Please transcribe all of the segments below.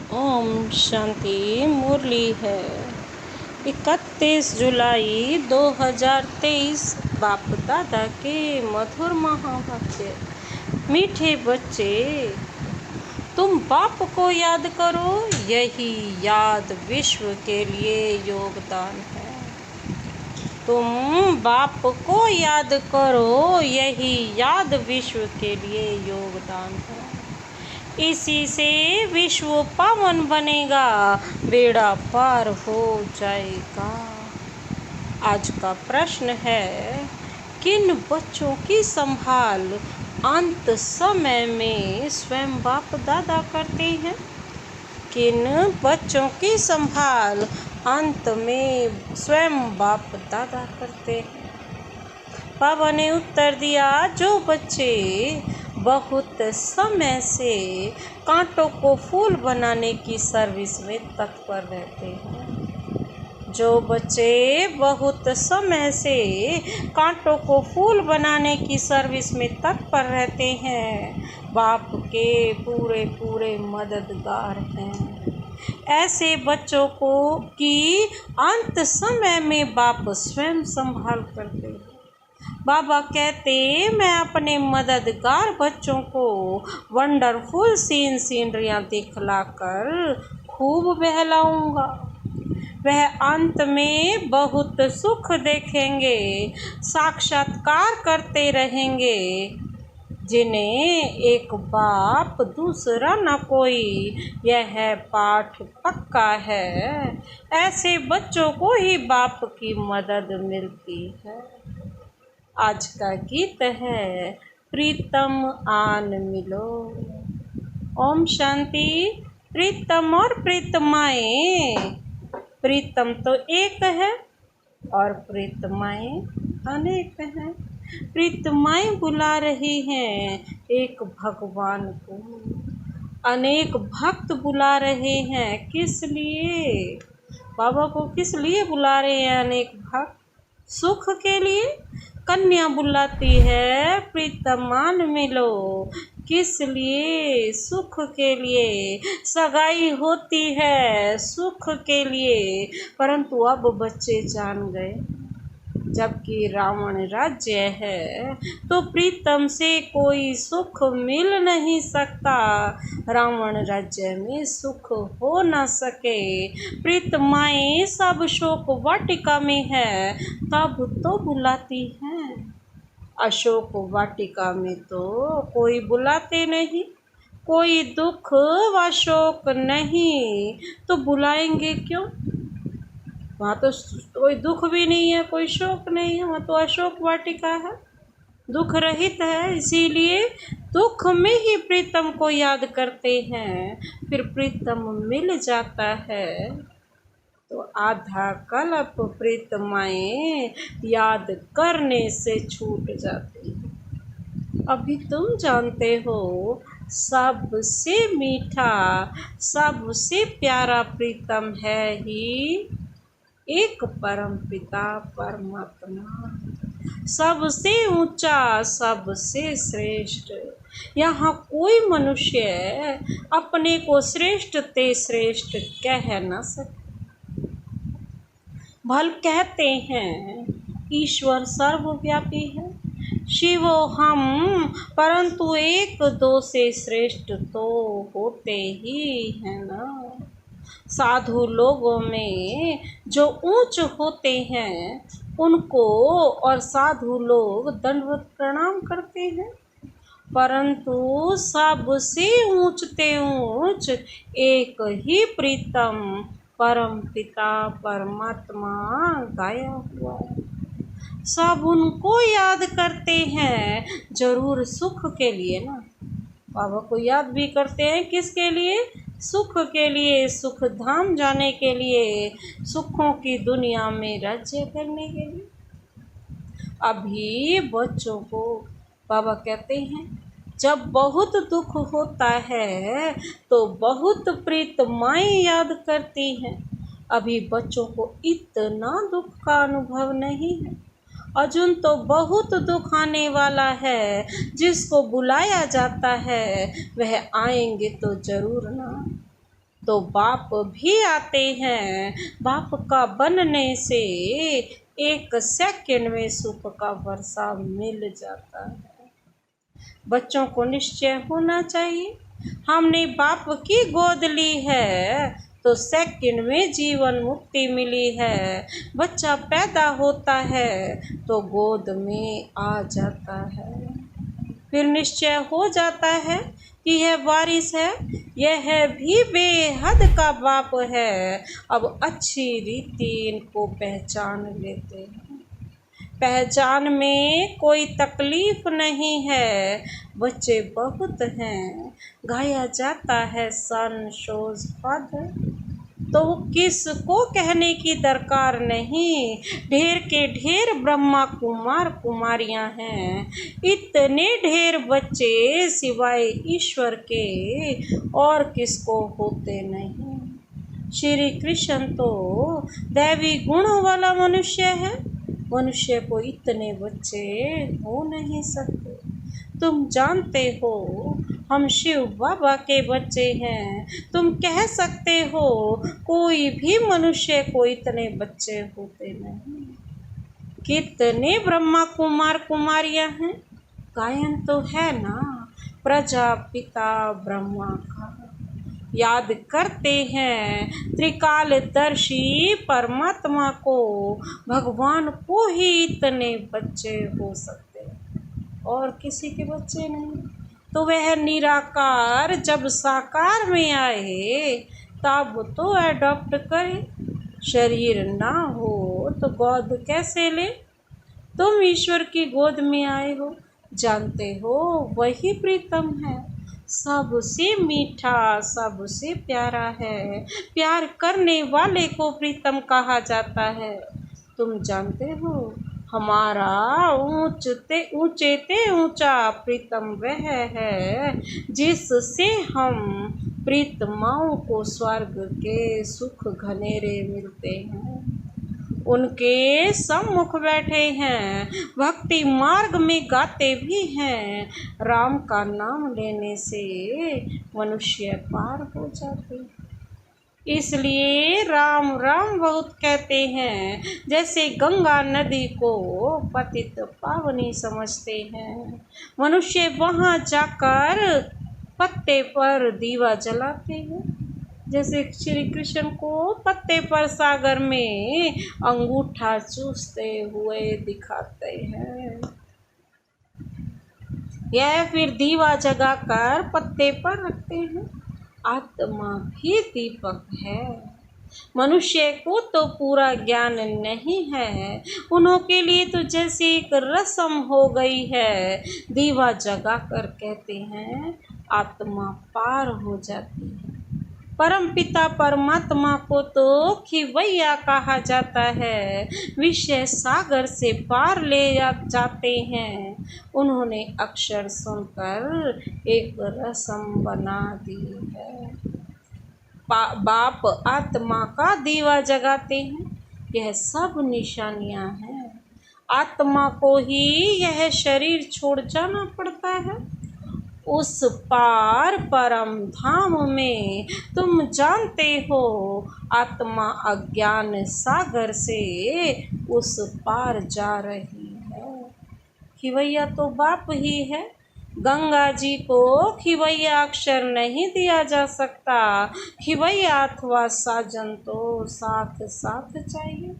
ओम शांति। मुरली है 31 जुलाई 2023। बाप दादा के मधुर महावाक्य। मीठे बच्चे, तुम बाप को याद करो, यही याद विश्व के लिए योगदान है। तुम बाप को याद करो, यही याद विश्व के लिए योगदान है। इसी से विश्व पावन बनेगा, बेड़ा पार हो जाएगा। आज का प्रश्न है, किन बच्चों की संभाल अंत समय में स्वयं बाप दादा करते हैं? किन बच्चों की संभाल अंत में स्वयं बाप दादा करते हैं? बाबा ने उत्तर दिया, जो बच्चे बहुत समय से कांटों को फूल बनाने की सर्विस में तत्पर रहते हैं, जो बच्चे बहुत समय से कांटों को फूल बनाने की सर्विस में तत्पर रहते हैं, बाप के पूरे पूरे मददगार हैं। ऐसे बच्चों को की अंत समय में बाप स्वयं संभाल करते हैं। बाबा कहते, मैं अपने मददगार बच्चों को वंडरफुल सीनरियाँ दिखलाकर खूब बहलाऊंगा। वह अंत में बहुत सुख देखेंगे, साक्षात्कार करते रहेंगे, जिन्हें एक बाप दूसरा न कोई, यह पाठ पक्का है। ऐसे बच्चों को ही बाप की मदद मिलती है। आज का गीत है, प्रीतम आन मिलो। ओम शांति। प्रीतम और प्रीतमाएं, प्रीतम तो एक है और प्रीतमाएं अनेक हैं। प्रीतमाएं बुला रही हैं एक भगवान को, अनेक भक्त बुला रहे हैं। किस लिए? बाबा को किस लिए बुला रहे हैं अनेक भक्त? सुख के लिए। कन्या बुलाती है, प्रीतमान मिलो। किस लिए? सुख के लिए। सगाई होती है सुख के लिए। परंतु अब बच्चे जान गए, जबकि रावण राज्य है तो प्रीतम से कोई सुख मिल नहीं सकता। रावण राज्य में सुख हो न सके। प्रीतमाएं सब शोक वाटिका में है, तब तो बुलाती हैं। अशोक वाटिका में तो कोई बुलाते नहीं, कोई दुख व शोक नहीं, तो बुलाएंगे क्यों? वहाँ तो कोई दुख भी नहीं है, कोई शोक नहीं है, वहाँ तो अशोक वाटिका है, दुख रहित है। इसीलिए दुख में ही प्रीतम को याद करते हैं, फिर प्रीतम मिल जाता है। तो आधा कल्प प्रीतमाएं याद करने से छूट जाती है। अभी तुम जानते हो, सबसे मीठा सबसे प्यारा प्रीतम है ही एक परम पिता परमात्मा। सबसे ऊंचा, सबसे श्रेष्ठ। यहाँ कोई मनुष्य अपने को श्रेष्ठ ते श्रेष्ठ कह न सके। भल कहते हैं ईश्वर सर्वव्यापी है, शिवो हम, परंतु एक दो से श्रेष्ठ तो होते ही है ना। साधु लोगों में जो ऊंच होते हैं, उनको और साधु लोग दंडवत प्रणाम करते हैं, परंतु सबसे ऊंचते ऊंच एक ही प्रीतम परम पिता परमात्मा गाया हुआ है। सब उनको याद करते हैं, जरूर सुख के लिए ना। बाबा को याद भी करते हैं, किसके लिए? सुख के लिए, सुख धाम जाने के लिए, सुखों की दुनिया में राज्य करने के लिए। अभी बच्चों को बाबा कहते हैं, जब बहुत दुख होता है तो बहुत प्रीतमाएं याद करती हैं। अभी बच्चों को इतना दुख का अनुभव नहीं है, अर्जुन तो बहुत दुख आने वाला है। जिसको बुलाया जाता है वह आएंगे तो जरूर ना। तो बाप भी आते हैं। बाप का बनने से 1 सेकंड में सुख का वर्षा मिल जाता है। बच्चों को निश्चय होना चाहिए, हमने बाप की गोद ली है तो सेकंड में जीवन मुक्ति मिली है। बच्चा पैदा होता है तो गोद में आ जाता है, फिर निश्चय हो जाता है कि यह वारिस है, यह भी बेहद का बाप है। अब अच्छी रीति इनको पहचान लेते हैं। पहचान में कोई तकलीफ नहीं है। बच्चे बहुत हैं, गाया जाता है सन शोज फादर, तो किसको कहने की दरकार नहीं। ढेर के ढेर ब्रह्मा कुमार कुमारियां हैं, इतने ढेर बच्चे सिवाय ईश्वर के और किसको होते नहीं। श्री कृष्ण तो दैवी गुणों वाला मनुष्य है, मनुष्य को इतने बच्चे हो नहीं सकते। तुम जानते हो हम शिव बाबा के बच्चे हैं, तुम कह सकते हो कोई भी मनुष्य को इतने बच्चे होते नहीं। कितने ब्रह्मा कुमार कुमारियां हैं, गायन तो है ना प्रजापिता ब्रह्मा का। याद करते हैं त्रिकालदर्शी परमात्मा को, भगवान को ही इतने बच्चे हो सकते और किसी के बच्चे नहीं। तो वह निराकार जब साकार में आए तब तो अडॉप्ट करे, शरीर ना हो तो गोद कैसे ले। तुम ईश्वर की गोद में आए हो, जानते हो वही प्रीतम है, सबसे मीठा सबसे प्यारा है। प्यार करने वाले को प्रीतम कहा जाता है। तुम जानते हो हमारा ऊंचे ते ऊंचा प्रीतम वह है जिससे हम प्रीतमाओं को स्वर्ग के सुख घनेरे मिलते हैं। उनके सम्मुख बैठे हैं, भक्ति मार्ग में गाते भी हैं। राम का नाम लेने से मनुष्य पार हो जाते हैं, इसलिए राम राम बहुत कहते हैं। जैसे गंगा नदी को पतित पावनी समझते हैं, मनुष्य वहाँ जाकर पत्ते पर दीवा जलाते हैं। जैसे श्री कृष्ण को पत्ते पर सागर में अंगूठा चूसते हुए दिखाते हैं, यह फिर दीवा जगाकर पत्ते पर रखते हैं। आत्मा भी दीपक है। मनुष्य को तो पूरा ज्ञान नहीं है, उन्हों के लिए तो जैसे एक रस्म हो गई है। दीवा जगाकर कहते हैं आत्मा पार हो जाती है। परमपिता परमात्मा को तो खिवैया कहा जाता है, विषय सागर से पार ले जाते हैं। उन्होंने अक्षर सुनकर एक रस्म बना दी है। बाप आत्मा का दीवा जगाते हैं, यह सब निशानियां हैं। आत्मा को ही यह शरीर छोड़ जाना पड़ता है। उस पार परम धाम में तुम जानते हो आत्मा अज्ञान सागर से उस पार जा रही है। खिवैया तो बाप ही है। गंगा जी को खिवैया अक्षर नहीं दिया जा सकता। खिवैया अथवा साजन तो साथ साथ चाहिए।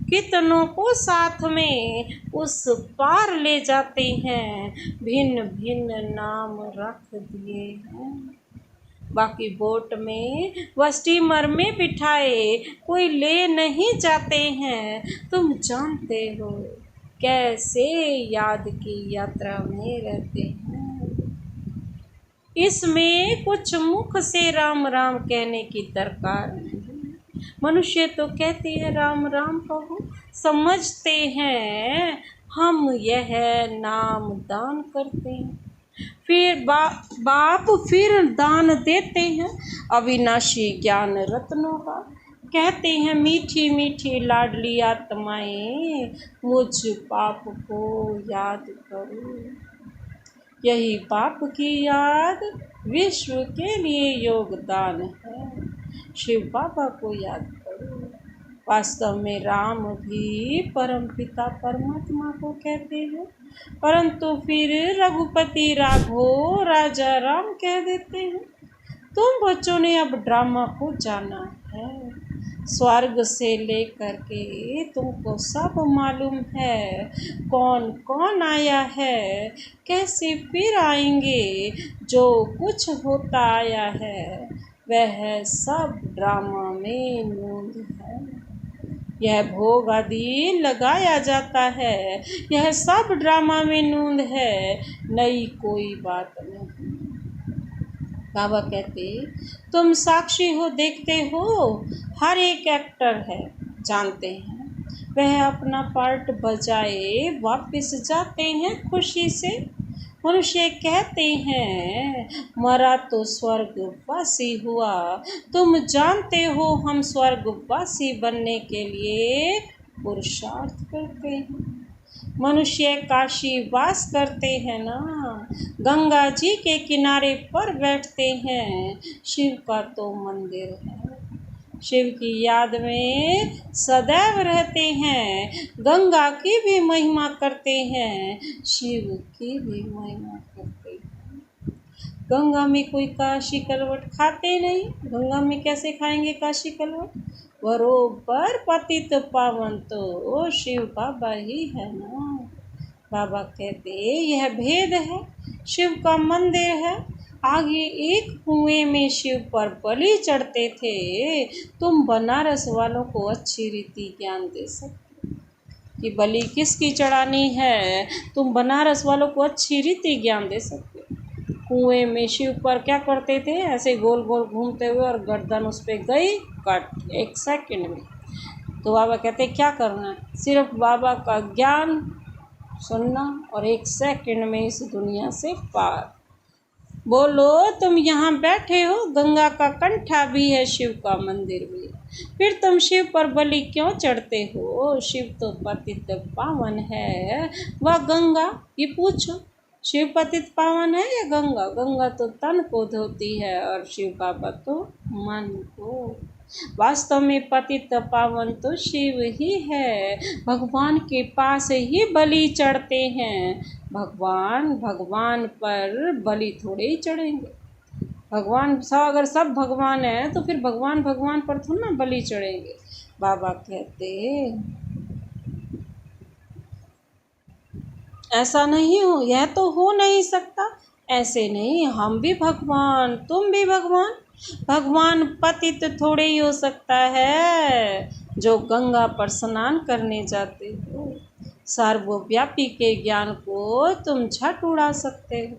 कितनों को साथ में उस पार ले जाते हैं, भिन्न भिन्न नाम रख दिए हैं। बाकी बोट में व स्टीमर में बिठाए कोई ले नहीं जाते हैं। तुम जानते हो कैसे याद की यात्रा में रहते हैं। इसमें कुछ मुख से राम राम कहने की दरकार नहीं। मनुष्य तो कहते हैं राम राम कहो, समझते हैं हम यह नाम दान करते हैं। फिर बाप फिर दान देते हैं अविनाशी ज्ञान रत्नों का। कहते हैं मीठी मीठी लाडली आत्माएं मुझ पाप को याद करो। यही पाप की याद विश्व के लिए योगदान है। शिव बाबा को याद करो। वास्तव में राम भी परमपिता परमात्मा को कहते हैं, परंतु फिर रघुपति राघव राजा राम कह देते हैं। तुम बच्चों ने अब ड्रामा को जाना है। स्वर्ग से लेकर के तुमको सब मालूम है, कौन कौन आया है, कैसे फिर आएंगे। जो कुछ होता आया है वह सब ड्रामा में नूंद है। यह भोग आदि लगाया जाता है, यह सब ड्रामा में नूंद है, नई कोई बात नहीं। बाबा कहते तुम साक्षी हो, देखते हो, हर एक एक्टर है, जानते हैं। वह अपना पार्ट बजाए वापस जाते हैं खुशी से। मनुष्य कहते हैं मरा तो स्वर्गवासी हुआ। तुम जानते हो हम स्वर्गवासी बनने के लिए पुरुषार्थ करते हैं। मनुष्य काशी वास करते हैं ना, गंगा जी के किनारे पर बैठते हैं। शिव का तो मंदिर है, शिव की याद में सदैव रहते हैं। गंगा की भी महिमा करते हैं, शिव की भी महिमा करते हैं। गंगा में कोई काशी कलवट खाते नहीं। गंगा में कैसे खाएंगे काशी कलवट? बरोबर पतित पावन तो शिव बाबा ही है ना। बाबा कहते यह भेद है, शिव का मंदिर है। आगे एक कुएं में शिव पर बलि चढ़ते थे। तुम बनारस वालों को अच्छी रीति ज्ञान दे सकते कि बलि किसकी चढ़ानी है। तुम बनारस वालों को अच्छी रीति ज्ञान दे सकते। कुएं में शिव पर क्या करते थे, ऐसे गोल गोल घूमते हुए और गर्दन उस पर गई कट 1 सेकंड में। तो बाबा कहते क्या करना है, सिर्फ बाबा का ज्ञान सुनना और 1 सेकंड में इस दुनिया से पार। बोलो तुम यहाँ बैठे हो, गंगा का कंठा भी है, शिव का मंदिर भी है, फिर तुम शिव पर बलि क्यों चढ़ते हो? शिव तो पतित पावन है, वह गंगा, ये पूछो शिव पतित पावन है या गंगा? गंगा तो तन को धोती है और शिव बाबा तो मन को। वास्तव में पतित पावन तो शिव ही है। भगवान के पास ही बलि चढ़ते हैं। भगवान पर बलि थोड़े ही चढ़ेंगे। भगवान सब, अगर सब भगवान है तो फिर भगवान पर थोड़ा ना बलि चढ़ेंगे। बाबा कहते ऐसा नहीं हो, यह तो हो नहीं सकता। ऐसे नहीं, हम भी भगवान, तुम भी भगवान। भगवान पतित थोड़े ही हो सकता है जो गंगा पर स्नान करने जाते हो। सर्वव्यापी के ज्ञान को तुम झट उड़ा सकते हो।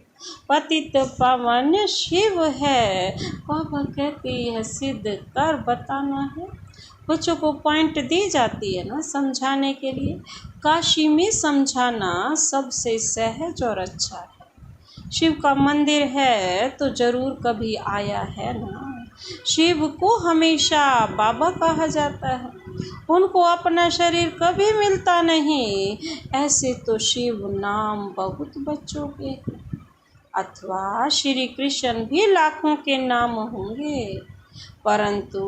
पतित पावन शिव है। बाबा कहते यह सिद्ध कर बताना है। बच्चों को पॉइंट दी जाती है ना समझाने के लिए। काशी में समझाना सबसे सहज और अच्छा है। शिव का मंदिर है तो जरूर कभी आया है ना। शिव को हमेशा बाबा कहा जाता है, उनको अपना शरीर कभी मिलता नहीं। ऐसे तो शिव नाम बहुत बच्चों के हैं, अथवा श्री कृष्ण भी लाखों के नाम होंगे, परंतु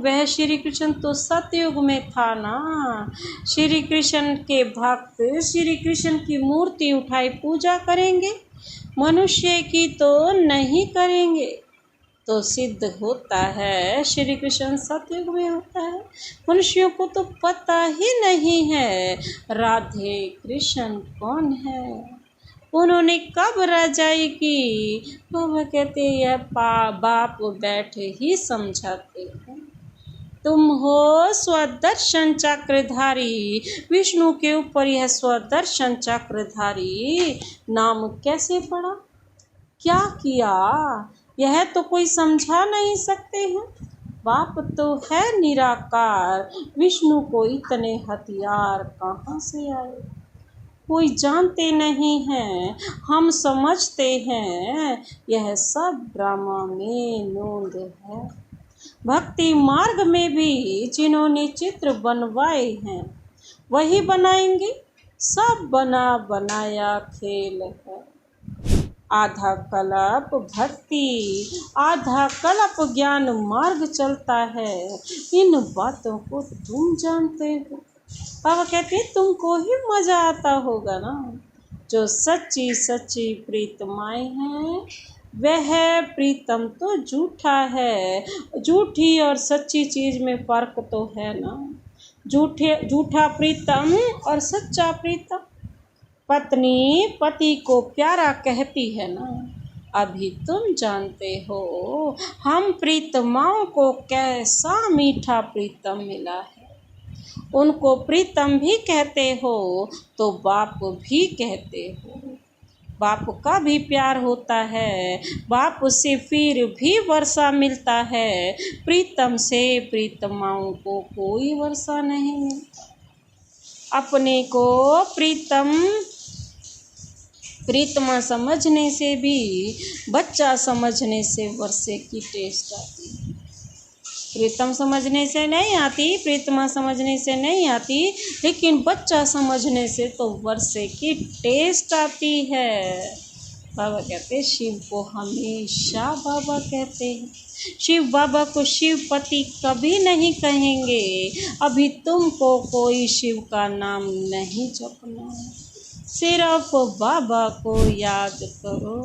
वह श्री कृष्ण तो सतयुग में था ना। श्री कृष्ण के भक्त श्री कृष्ण की मूर्ति उठाई पूजा करेंगे, मनुष्य की तो नहीं करेंगे। तो सिद्ध होता है श्री कृष्ण सतयुग में होता है। मनुष्यों को तो पता ही नहीं है राधे कृष्ण कौन है, उन्होंने कब रजाई की। बाबा कहते यह बाप बैठे ही समझाते हैं। तुम हो स्वदर्शन चक्रधारी। विष्णु के ऊपर यह स्वदर्शन चक्रधारी नाम कैसे पड़ा, क्या किया, यह तो कोई समझा नहीं सकते हैं। बाप तो है निराकार, विष्णु को इतने हथियार कहाँ से आए, कोई जानते नहीं हैं। हम समझते हैं यह सब ड्रामा में नूंद है। भक्ति मार्ग में भी जिन्होंने चित्र बनवाए हैं वही बनाएंगे, सब बना बनाया खेल है। आधा कल्प भक्ति, आधा कल्प ज्ञान मार्ग चलता है। इन बातों को तुम जानते हो। बाबा कहते हैं तुमको ही मजा आता होगा ना। जो सच्ची सच्ची प्रीतमाएं हैं वह प्रीतम तो झूठा है। झूठी और सच्ची चीज में फर्क तो है ना। झूठा प्रीतम और सच्चा प्रीतम। पत्नी पति को प्यारा कहती है ना। अभी तुम जानते हो हम प्रीतमाओं को कैसा मीठा प्रीतम मिला है। उनको प्रीतम भी कहते हो तो बाप भी कहते हो। बाप का भी प्यार होता है। बाप से फिर भी वर्षा मिलता है। प्रीतम से प्रीतमाओं को कोई वर्षा नहीं मिलता। अपने को प्रीतमा समझने से भी बच्चा समझने से वर्षे की टेस्ट आती है। प्रीतम समझने से नहीं आती, प्रीतमा समझने से नहीं आती, लेकिन बच्चा समझने से तो वर्षे की टेस्ट आती है। बाबा कहते हैं शिव को हमेशा बाबा कहते हैं। शिव बाबा को शिवपति कभी नहीं कहेंगे। अभी तुमको कोई शिव का नाम नहीं जपना है, सिर्फ बाबा को याद करो।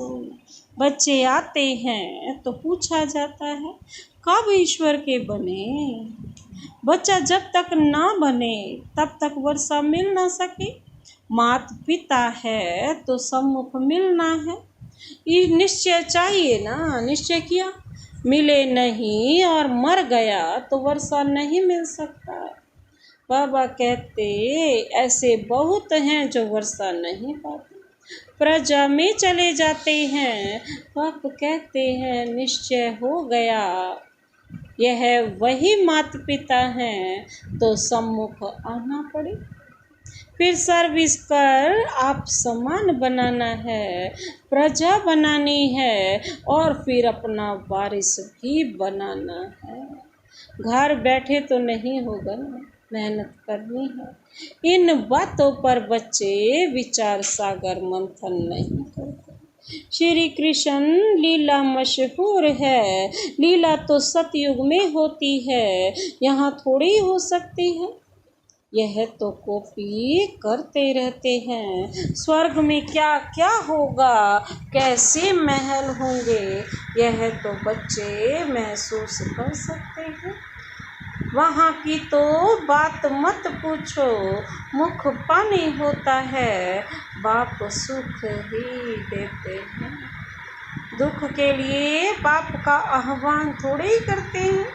बच्चे आते हैं तो पूछा जाता है कब ईश्वर के बने। बच्चा जब तक ना बने तब तक वर्षा मिल ना सके। माता पिता है तो सम्मुख मिलना है। ये निश्चय चाहिए ना। निश्चय किया, मिले नहीं और मर गया तो वर्षा नहीं मिल सकता। बाबा कहते ऐसे बहुत हैं जो वर्षा नहीं पाते, प्रजा में चले जाते हैं। बाप कहते हैं निश्चय हो गया, यह वही माता पिता हैं तो सम्मुख आना पड़े। फिर सर्विस कर आप समान बनाना है, प्रजा बनानी है और फिर अपना वारिस भी बनाना है। घर बैठे तो नहीं होगा ना, मेहनत करनी है। इन बातों पर बच्चे विचार सागर मंथन नहीं करते। श्री कृष्ण लीला मशहूर है। लीला तो सतयुग में होती है, यहाँ थोड़ी हो सकती है। यह तो कॉपी करते रहते हैं। स्वर्ग में क्या क्या होगा, कैसे महल होंगे, यह तो बच्चे महसूस कर सकते हैं। वहाँ की तो बात मत पूछो, मुख पानी होता है। बाप सुख ही देते हैं, दुख के लिए बाप का आह्वान थोड़े ही करते हैं।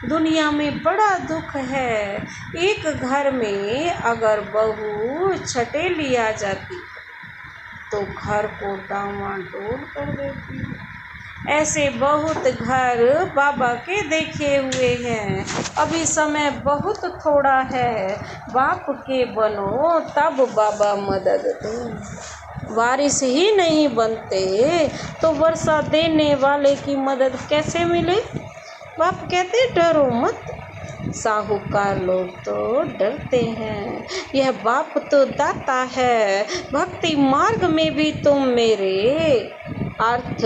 दुनिया में बड़ा दुख है। एक घर में अगर बहू छटेली आ जाती तो घर को डामाडोल कर देती है। ऐसे बहुत घर बाबा के देखे हुए हैं। अभी समय बहुत थोड़ा है, बाप के बनो तब बाबा मदद दे। वारिस ही नहीं बनते तो वर्षा देने वाले की मदद कैसे मिले। बाप कहते डरो मत, साहूकार लोग तो डरते हैं। यह बाप तो दाता है। भक्ति मार्ग में भी तुम मेरे अर्थ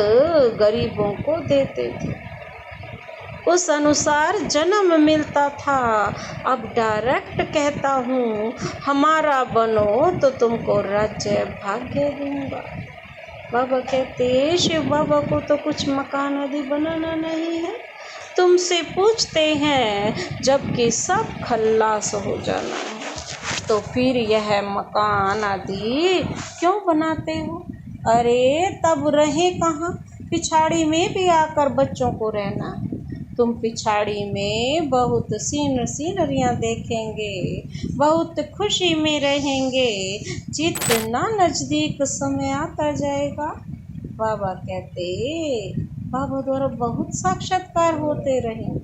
गरीबों को देते थे, उस अनुसार जन्म मिलता था। अब डायरेक्ट कहता हूँ हमारा बनो तो तुमको राज्य भाग्य दूंगा। बाबा कहते शिव बाबा को तो कुछ मकान आदि बनाना नहीं है, तुमसे पूछते हैं जबकि सब खल्लास हो जाना है तो फिर यह मकान आदि क्यों बनाते हो। अरे तब रहे कहाँ, पिछाड़ी में भी आकर बच्चों को रहना है। तुम पिछाड़ी में बहुत सीनरियाँ देखेंगे, बहुत खुशी में रहेंगे। जितना नज़दीक समय आता जाएगा, बाबा कहते बाबा द्वारा बहुत साक्षात्कार होते रहे।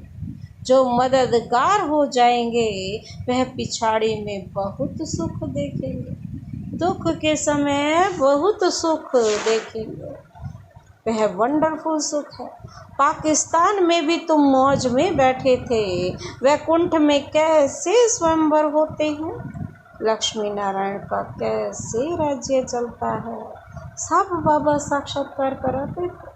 जो मददगार हो जाएंगे वह पिछाड़ी में बहुत सुख देखेंगे, दुख के समय बहुत सुख देखेंगे। वह वंडरफुल सुख है। पाकिस्तान में भी तुम मौज में बैठे थे, वैकुंठ में कैसे स्वयंवर होते हैं। लक्ष्मी नारायण का कैसे राज्य चलता है। सब बाबा साक्षात्कार कराते थे।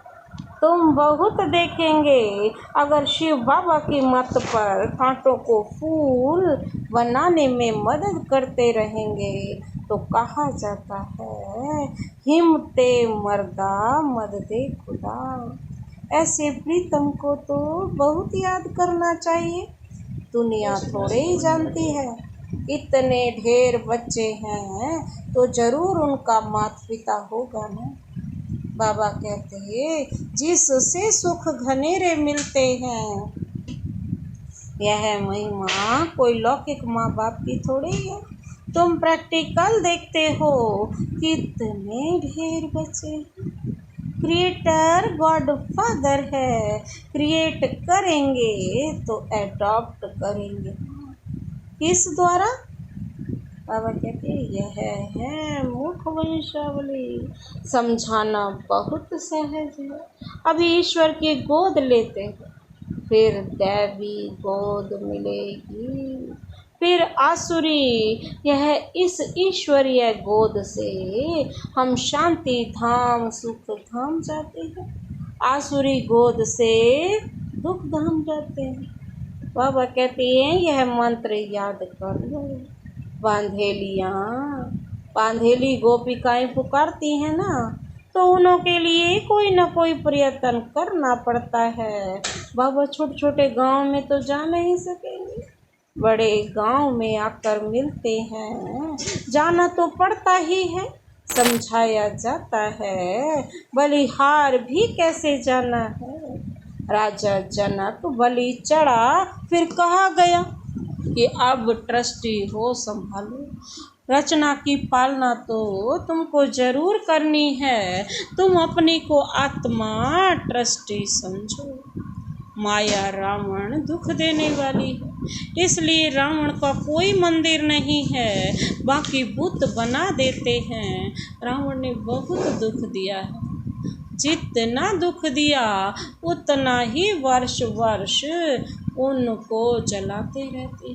तुम बहुत देखेंगे, अगर शिव बाबा की मत पर कांटों को फूल बनाने में मदद करते रहेंगे तो कहा जाता है, हिम्मते मर्दा मददे खुदा। ऐसे प्रीतम को तो बहुत याद करना चाहिए। दुनिया थोड़े ही जानती है, इतने ढेर बच्चे हैं तो जरूर उनका माता पिता होगा ना। बाबा कहते हैं, जिससे सुख घनेरे मिलते हैं, यह महिमा कोई लौकिक माँ बाप की थोड़ी है। तुम प्रैक्टिकल देखते हो, कितने ढेर बच्चे। क्रिएटर गॉड फादर है, क्रिएट करेंगे तो एडॉप्ट करेंगे। किस द्वारा? बाबा कहते यह है मुख वंशावली। समझाना बहुत सहज है। अभी ईश्वर की गोद लेते हैं, फिर दैवी गोद मिलेगी, फिर आसुरी। यह इस ईश्वरीय गोद से हम शांति धाम सुख धाम जाते हैं, आसुरी गोद से दुख धाम जाते हैं। बाबा कहते हैं यह मंत्र याद कर लो। बांधेली गोपिकाएं पुकारती हैं ना, तो उन्हों के लिए कोई ना कोई प्रयत्न करना पड़ता है। बाबा छोटे छोटे गांव में तो जा नहीं सकेंगे, बड़े गांव में आकर मिलते हैं, जाना तो पड़ता ही है। समझाया जाता है, बलिहार भी कैसे जाना है। राजा जनक बलि चढ़ा, फिर कहा गया कि अब ट्रस्टी हो संभालो। रचना की पालना तो तुमको जरूर करनी है। तुम अपनी को आत्मा ट्रस्टी समझो। माया रावण दुख देने वाली है, इसलिए रावण का कोई मंदिर नहीं है, बाकी बुत बना देते हैं। रावण ने बहुत दुख दिया है, जितना दुख दिया उतना ही वर्ष वर्ष उनको जलाते रहते।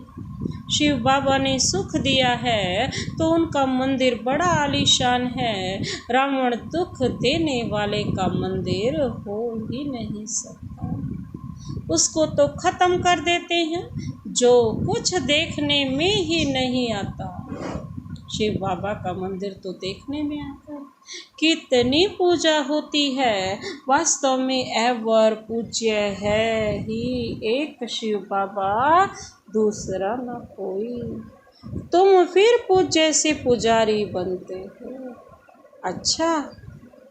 शिव बाबा ने सुख दिया है तो उनका मंदिर बड़ा आलीशान है। रावण दुख देने वाले का मंदिर हो ही नहीं सकता, उसको तो खत्म कर देते हैं जो कुछ देखने में ही नहीं आता। शिव बाबा का मंदिर तो देखने में आता है, कितनी पूजा होती है। वास्तव में एवर पूज्य है ही एक शिव बाबा, दूसरा न कोई। तुम फिर पूज्य से पुजारी बनते हो। अच्छा,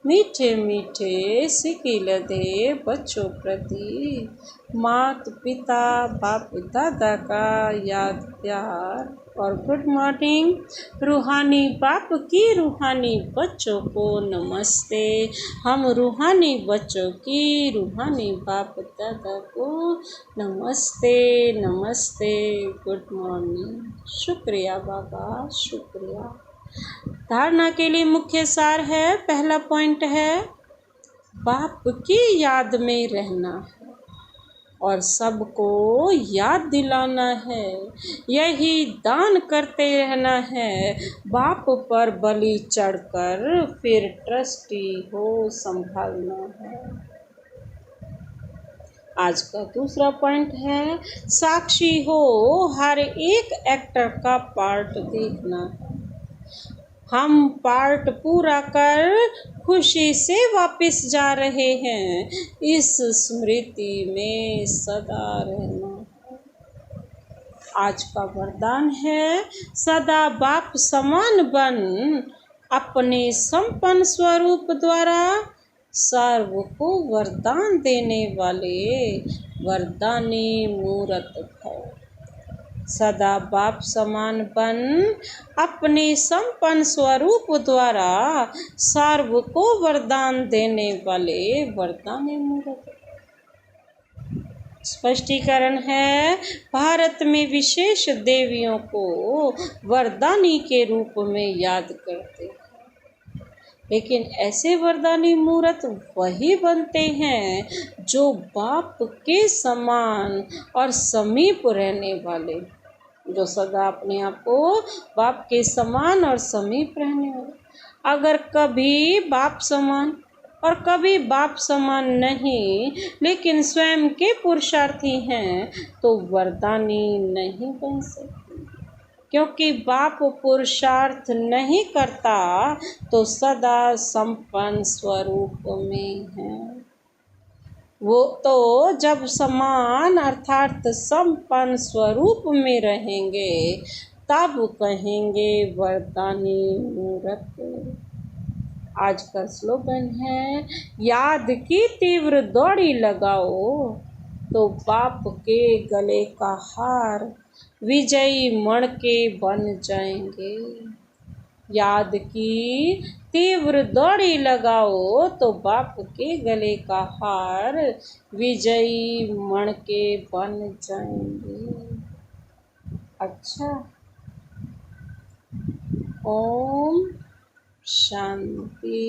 मीठे मीठे सिकिल दे बच्चों प्रति, माता पिता बाप दादा का याद प्यार और गुड मॉर्निंग। रूहानी बाप की रूहानी बच्चों को नमस्ते। हम रूहानी बच्चों की रूहानी बाप दादा को नमस्ते नमस्ते, गुड मॉर्निंग। शुक्रिया बाबा, शुक्रिया। धारणा के लिए मुख्य सार है, पहला पॉइंट है बाप की याद में रहना है और सबको याद दिलाना है, यही दान करते रहना है। बाप पर बलि चढ़कर फिर ट्रस्टी हो संभालना है। आज का दूसरा पॉइंट है साक्षी हो, हर एक एक्टर का पार्ट देखना है। हम पार्ट पूरा कर खुशी से वापस जा रहे हैं, इस स्मृति में सदा रहना। आज का वरदान है सदा बाप समान बन, अपने संपन्न स्वरूप द्वारा सर्व को वरदान देने वाले वरदानी मूर्त भव। सदा बाप समान बन, अपने संपन्न स्वरूप द्वारा सर्व को वरदान देने वाले वरदानी मूर्त। स्पष्टीकरण है, भारत में विशेष देवियों को वरदानी के रूप में याद करते हैं, लेकिन ऐसे वरदानी मूर्त वही बनते हैं जो बाप के समान और समीप रहने वाले, जो सदा अपने आप को बाप के समान और समीप रहने वाले। अगर कभी बाप समान और कभी बाप समान नहीं, लेकिन स्वयं के पुरुषार्थी हैं, तो वरदानी नहीं बन सकती। क्योंकि बाप पुरुषार्थ नहीं करता तो सदा संपन्न स्वरूप में है। वो तो जब समान अर्थात संपन्न स्वरूप में रहेंगे तब कहेंगे वरदानी मूर्त। आज का स्लोगन है, याद की तीव्र दौड़ी लगाओ तो बाप के गले का हार विजयी मण के बन जाएंगे। याद की तीव्र दौड़ी लगाओ तो बाप के गले का हार विजयी मण के बन जाएंगे। अच्छा, ओम शांति।